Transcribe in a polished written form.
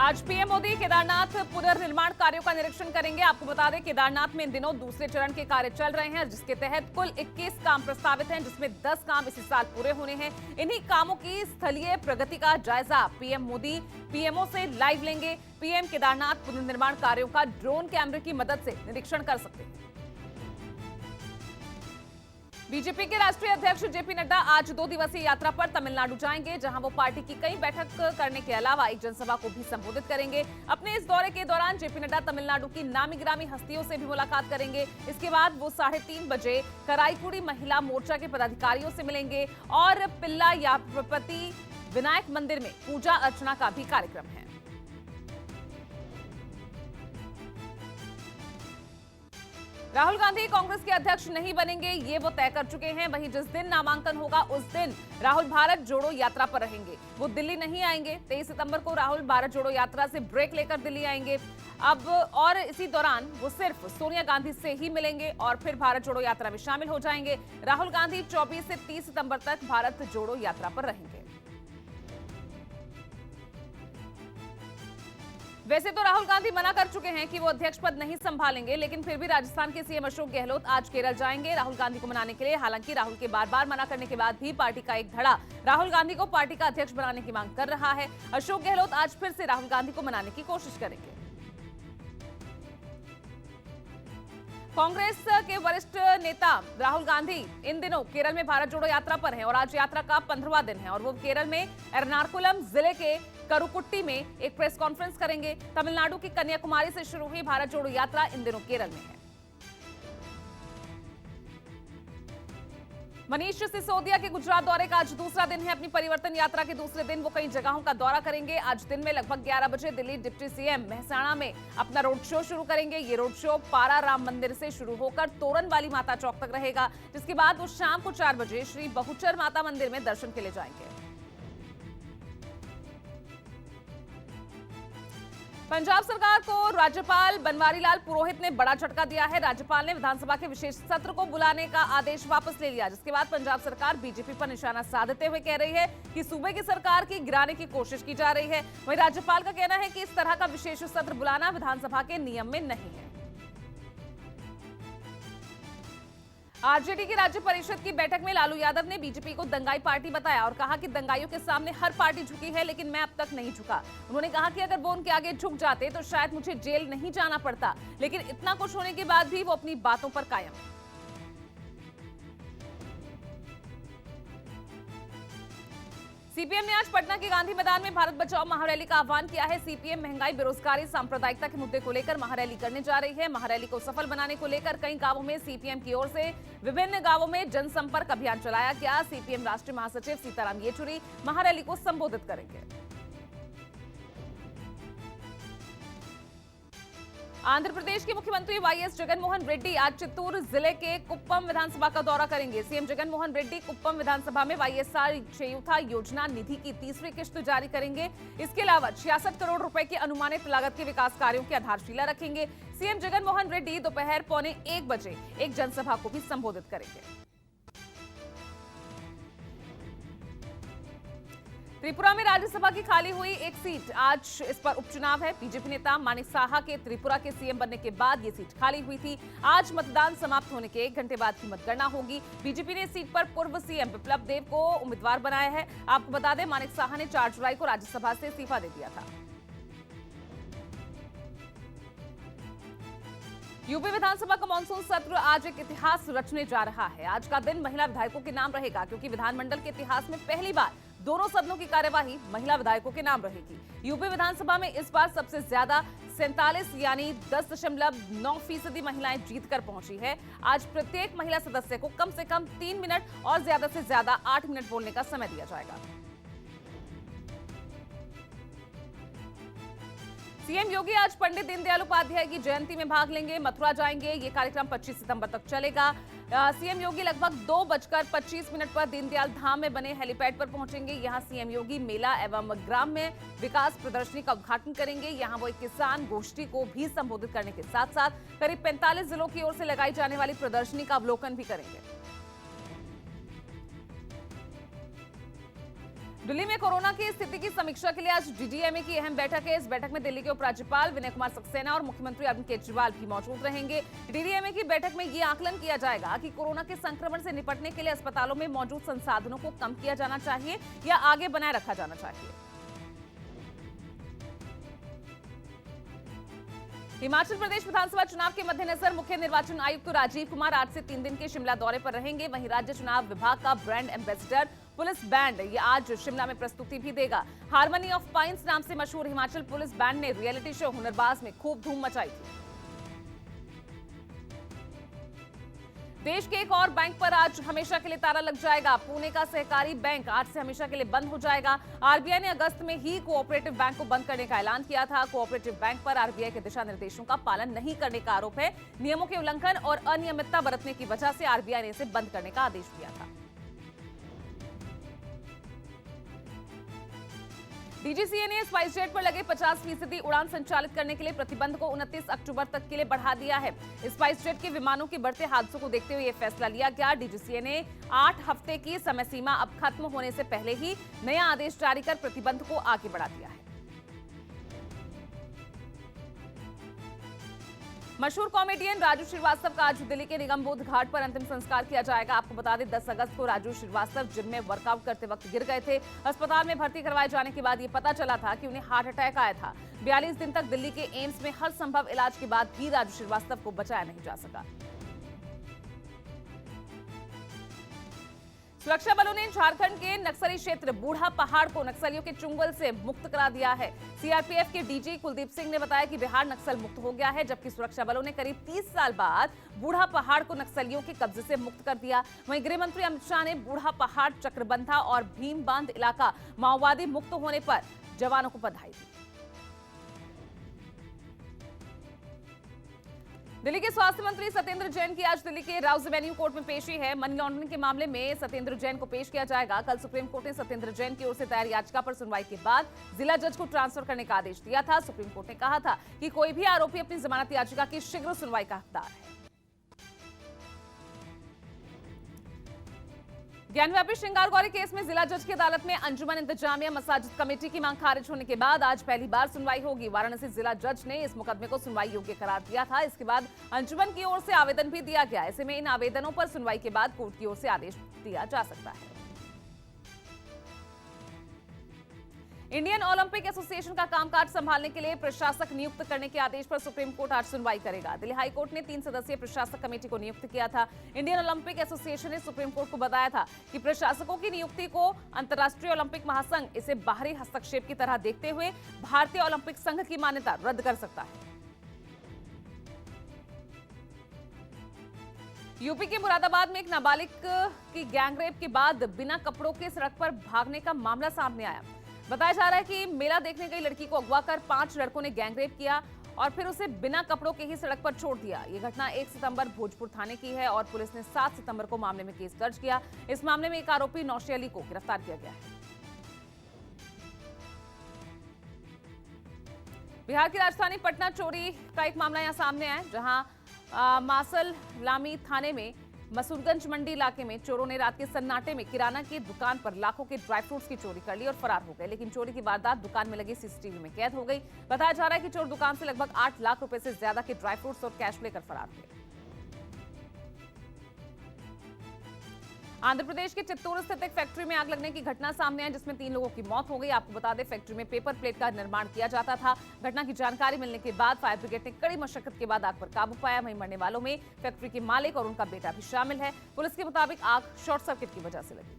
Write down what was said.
आज पीएम मोदी केदारनाथ पुनर्निर्माण कार्यों का निरीक्षण करेंगे। आपको बता दें, केदारनाथ में इन दिनों दूसरे चरण के कार्य चल रहे हैं, जिसके तहत कुल 21 काम प्रस्तावित हैं, जिसमें 10 काम इसी साल पूरे होने हैं। इन्हीं कामों की स्थलीय प्रगति का जायजा पीएम मोदी पीएमओ से लाइव लेंगे। पीएम केदारनाथ पुनर्निर्माण कार्यों का ड्रोन कैमरे की मदद से निरीक्षण कर सकते हैं। बीजेपी के राष्ट्रीय अध्यक्ष जेपी नड्डा आज 2 दिवसीय यात्रा पर तमिलनाडु जाएंगे, जहां वो पार्टी की कई बैठक करने के अलावा एक जनसभा को भी संबोधित करेंगे। अपने इस दौरे के दौरान जेपी नड्डा तमिलनाडु की नामी गिरामी हस्तियों से भी मुलाकात करेंगे। इसके बाद वो 3:30 बजे कराईकुड़ी महिला मोर्चा के पदाधिकारियों से मिलेंगे और पिल्ला याप्रपति विनायक मंदिर में पूजा अर्चना का भी कार्यक्रम है। राहुल गांधी कांग्रेस के अध्यक्ष नहीं बनेंगे, ये वो तय कर चुके हैं। वहीं जिस दिन नामांकन होगा उस दिन राहुल भारत जोड़ो यात्रा पर रहेंगे। वो दिल्ली नहीं आएंगे। 23 सितंबर को राहुल भारत जोड़ो यात्रा से ब्रेक लेकर दिल्ली आएंगे। अब और इसी दौरान वो सिर्फ सोनिया गांधी से ही मिलेंगे और फिर भारत जोड़ो यात्रा में शामिल हो जाएंगे। राहुल गांधी 24 से 30 सितंबर तक भारत जोड़ो यात्रा पर रहेंगे। वैसे तो राहुल गांधी मना कर चुके हैं कि वो अध्यक्ष पद नहीं संभालेंगे, लेकिन फिर भी राजस्थान के सीएम अशोक गहलोत आज केरल जाएंगे राहुल गांधी को मनाने के लिए। हालांकि राहुल के बार-बार मना करने के बाद भी पार्टी का एक धड़ा राहुल गांधी को पार्टी का अध्यक्ष बनाने की मांग कर रहा है। अशोक गहलोत आज फिर से राहुल गांधी को मनाने की कोशिश करेंगे। कांग्रेस के वरिष्ठ नेता राहुल गांधी इन दिनों केरल में भारत जोड़ो यात्रा पर हैं और आज यात्रा का 15वां दिन है और वो केरल में एर्नाकुलम जिले के करुकुट्टी में एक प्रेस कॉन्फ्रेंस करेंगे। तमिलनाडु की कन्याकुमारी से शुरू हुई भारत जोड़ो यात्रा इन दिनों केरल में है। मनीष सिसोदिया के गुजरात दौरे का आज दूसरा दिन है। अपनी परिवर्तन यात्रा के दूसरे दिन वो कई जगहों का दौरा करेंगे। आज दिन में लगभग 11 बजे दिल्ली डिप्टी सीएम मेहसाणा में अपना रोड शो शुरू करेंगे। ये रोड शो पारा राम मंदिर से शुरू होकर तोरण वाली माता चौक तक रहेगा, जिसके बाद वो शाम को 4 बजे श्री बहुचर माता मंदिर में दर्शन के लिए जाएंगे। पंजाब सरकार को राज्यपाल बनवारी लाल पुरोहित ने बड़ा झटका दिया है। राज्यपाल ने विधानसभा के विशेष सत्र को बुलाने का आदेश वापस ले लिया, जिसके बाद पंजाब सरकार बीजेपी पर निशाना साधते हुए कह रही है कि सूबे की सरकार की गिराने की कोशिश की जा रही है। वहीं राज्यपाल का कहना है कि इस तरह का विशेष सत्र बुलाना विधानसभा के नियम में नहीं है। आरजेडी की राज्य परिषद की बैठक में लालू यादव ने बीजेपी को दंगाई पार्टी बताया और कहा कि दंगाइयों के सामने हर पार्टी झुकी है, लेकिन मैं अब तक नहीं झुका। उन्होंने कहा कि अगर वो उनके आगे झुक जाते तो शायद मुझे जेल नहीं जाना पड़ता, लेकिन इतना कुछ होने के बाद भी वो अपनी बातों पर कायम। सीपीएम ने आज पटना के गांधी मैदान में भारत बचाओ महारैली का आह्वान किया है। सीपीएम महंगाई, बेरोजगारी, सांप्रदायिकता के मुद्दे को लेकर महारैली करने जा रही है। महारैली को सफल बनाने को लेकर कई गांवों में सीपीएम की ओर से विभिन्न गांवों में जनसंपर्क अभियान चलाया गया। सीपीएम राष्ट्रीय महासचिव सीताराम येचुरी महारैली को संबोधित करेंगे। आंध्र प्रदेश के मुख्यमंत्री वाईएस जगनमोहन रेड्डी आज चित्तूर जिले के कुप्पम विधानसभा का दौरा करेंगे। सीएम जगनमोहन रेड्डी कुप्पम विधानसभा में वाईएसआर चेयुथा योजना निधि की 3री किश्त जारी करेंगे। इसके अलावा 66 करोड़ रुपए की अनुमानित लागत के विकास कार्यों की आधारशिला रखेंगे। सीएम जगनमोहन रेड्डी दोपहर 12:45 बजे एक जनसभा को भी संबोधित करेंगे। त्रिपुरा में राज्यसभा की खाली हुई एक सीट, आज इस पर उपचुनाव है। बीजेपी नेता मानिक साहा के त्रिपुरा के सीएम बनने के बाद ये सीट खाली हुई थी। आज मतदान समाप्त होने के 1 घंटे बाद की मतगणना होगी। बीजेपी ने इस सीट पर पूर्व सीएम बिप्लब देब को उम्मीदवार बनाया है। आपको बता दें, मानिक साहा ने 4 जुलाई को राज्यसभा से इस्तीफा दे दिया था। यूपी विधानसभा का मानसून सत्र आज एक इतिहास रचने जा रहा है। आज का दिन महिला विधायकों के नाम रहेगा, क्योंकि विधानमंडल के इतिहास में पहली बार दोनों सदनों की कार्यवाही महिला विधायकों के नाम रहेगी। यूपी विधानसभा में इस बार सबसे ज्यादा 47 यानी 10.9% महिलाएं जीतकर पहुंची है। आज प्रत्येक महिला सदस्य को कम से कम 3 मिनट और ज्यादा से ज्यादा 8 मिनट बोलने का समय दिया जाएगा। सीएम योगी आज पंडित दीनदयाल उपाध्याय की जयंती में भाग लेंगे, मथुरा जाएंगे। ये कार्यक्रम 25 सितंबर तक चलेगा। सीएम योगी लगभग 2:25 पर दीनदयाल धाम में बने हेलीपैड पर पहुंचेंगे। यहां सीएम योगी मेला एवं ग्राम में विकास प्रदर्शनी का उद्घाटन करेंगे। यहां वो एक किसान गोष्ठी को भी संबोधित करने के साथ साथ करीब 45 जिलों की ओर से लगाई जाने वाली प्रदर्शनी का अवलोकन भी करेंगे। दिल्ली में कोरोना की स्थिति की समीक्षा के लिए आज डीडीएमए की अहम बैठक है। इस बैठक में दिल्ली के उपराज्यपाल विनय कुमार सक्सेना और मुख्यमंत्री अरविंद केजरीवाल भी मौजूद रहेंगे। डीडीएमए की बैठक में ये आकलन किया जाएगा कि कोरोना के संक्रमण से निपटने के लिए अस्पतालों में मौजूद संसाधनों को कम किया जाना चाहिए या आगे बनाए रखा जाना चाहिए। हिमाचल प्रदेश विधानसभा चुनाव के मद्देनजर मुख्य निर्वाचन आयुक्त राजीव कुमार आज से 3 दिन के शिमला दौरे पर रहेंगे। वहीं राज्य चुनाव विभाग का ब्रांड एम्बेसडर पुलिस बैंड ये आज शिमला में प्रस्तुति भी देगा। हार्मनी ऑफ पाइन्स नाम से मशहूर हिमाचल पुलिस बैंड ने रियलिटी शो हुनरबाज में खूब धूम मचाई थी। देश के एक और बैंक पर आज हमेशा के लिए ताला लग जाएगा। पुणे का सहकारी बैंक आज से हमेशा के लिए बंद हो जाएगा। आरबीआई ने अगस्त में ही कोऑपरेटिव बैंक को बंद करने का ऐलान किया था। कोऑपरेटिव बैंक पर आरबीआई के दिशा निर्देशों का पालन नहीं करने का आरोप है। नियमों के उल्लंघन और अनियमितता बरतने की वजह से आरबीआई ने इसे बंद करने का आदेश दिया था। डीजीसीए ने स्पाइस जेट पर लगे 50% उड़ान संचालित करने के लिए प्रतिबंध को 29 अक्टूबर तक के लिए बढ़ा दिया है। स्पाइस जेट के विमानों के बढ़ते हादसों को देखते हुए यह फैसला लिया गया। डीजीसीए ने 8 हफ्ते की समय सीमा अब खत्म होने से पहले ही नया आदेश जारी कर प्रतिबंध को आगे बढ़ा दिया है। मशहूर कॉमेडियन राजू श्रीवास्तव का आज दिल्ली के निगम बोध घाट पर अंतिम संस्कार किया जाएगा। आपको बता दें 10 अगस्त को राजू श्रीवास्तव जिम में वर्कआउट करते वक्त गिर गए थे। अस्पताल में भर्ती करवाए जाने के बाद ये पता चला था कि उन्हें हार्ट अटैक आया था। 42 दिन तक दिल्ली के एम्स में हर संभव इलाज के बाद भी राजू श्रीवास्तव को बचाया नहीं जा सका। सुरक्षा बलों ने झारखंड के नक्सली क्षेत्र बूढ़ा पहाड़ को नक्सलियों के चुंगल से मुक्त करा दिया है। सीआरपीएफ के डीजी कुलदीप सिंह ने बताया कि बिहार नक्सल मुक्त हो गया है, जबकि सुरक्षा बलों ने करीब 30 साल बाद बूढ़ा पहाड़ को नक्सलियों के कब्जे से मुक्त कर दिया। वहीं गृह मंत्री अमित शाह ने बूढ़ा पहाड़, चक्रबंधा और भीम बांध इलाका माओवादी मुक्त होने पर जवानों को बधाई दी। दिल्ली के स्वास्थ्य मंत्री सत्येंद्र जैन की आज दिल्ली के राउज एवेन्यू कोर्ट में पेशी है। मनी लॉन्ड्रिंग के मामले में सत्येंद्र जैन को पेश किया जाएगा। कल सुप्रीम कोर्ट ने सत्येंद्र जैन की ओर से दायर याचिका पर सुनवाई के बाद जिला जज को ट्रांसफर करने का आदेश दिया था। सुप्रीम कोर्ट ने कहा था कि कोई भी आरोपी अपनी जमानत याचिका की शीघ्र सुनवाई का हकदार है। ज्ञानव्यापी श्रृंगार गौरी केस में जिला जज की अदालत में अंजुमन इंतजामिया मसाजिद कमेटी की मांग खारिज होने के बाद आज पहली बार सुनवाई होगी। वाराणसी जिला जज ने इस मुकदमे को सुनवाई योग्य करार दिया था। इसके बाद अंजुमन की ओर से आवेदन भी दिया गया। ऐसे में इन आवेदनों पर सुनवाई के बाद कोर्ट की ओर से आदेश दिया जा सकता है। इंडियन ओलंपिक एसोसिएशन का कामकाज संभालने के लिए प्रशासक नियुक्त करने के आदेश पर सुप्रीम कोर्ट आज सुनवाई करेगा। दिल्ली हाई कोर्ट ने 3 सदस्यीय प्रशासक कमेटी को नियुक्त किया था। इंडियन ओलंपिक एसोसिएशन ने सुप्रीम कोर्ट को बताया था कि प्रशासकों की नियुक्ति को अंतर्राष्ट्रीय ओलंपिक महासंघ इसे बाहरी हस्तक्षेप की तरह देखते हुए भारतीय ओलंपिक संघ की मान्यता रद्द कर सकता है। यूपी के मुरादाबाद में एक नाबालिग की गैंगरेप के बाद बिना कपड़ों के सड़क पर भागने का मामला सामने आया। बताया जा रहा है कि मेला देखने गई लड़की को अगवा कर 5 लड़कों ने गैंगरेप किया और फिर उसे बिना कपड़ों के ही सड़क पर छोड़ दिया। ये घटना 1 सितंबर भोजपुर थाने की है और पुलिस ने 7 सितंबर को मामले में केस दर्ज किया। इस मामले में एक आरोपी नौशी अली को गिरफ्तार किया गया है। बिहार की राजधानी पटना चोरी का एक मामला यहां सामने आया, जहां मासल लामी थाने में मसूरगंज मंडी इलाके में चोरों ने रात के सन्नाटे में किराना की दुकान पर लाखों के ड्राई फ्रूट्स की चोरी कर ली और फरार हो गए। लेकिन चोरी की वारदात दुकान में लगे सीसीटीवी में कैद हो गई। बताया जा रहा है कि चोर दुकान से लगभग 8 लाख रुपए से ज्यादा के ड्राई फ्रूट्स और कैश लेकर फरार हुए। आंध्र प्रदेश के चित्तूर स्थित एक फैक्ट्री में आग लगने की घटना सामने आई, जिसमें 3 लोगों की मौत हो गई। आपको बता दें फैक्ट्री में पेपर प्लेट का निर्माण किया जाता था। घटना की जानकारी मिलने के बाद फायर ब्रिगेड ने कड़ी मशक्कत के बाद आग पर काबू पाया। वहीं मरने वालों में फैक्ट्री के मालिक और उनका बेटा भी शामिल है। पुलिस के मुताबिक आग शॉर्ट सर्किट की वजह से लगी।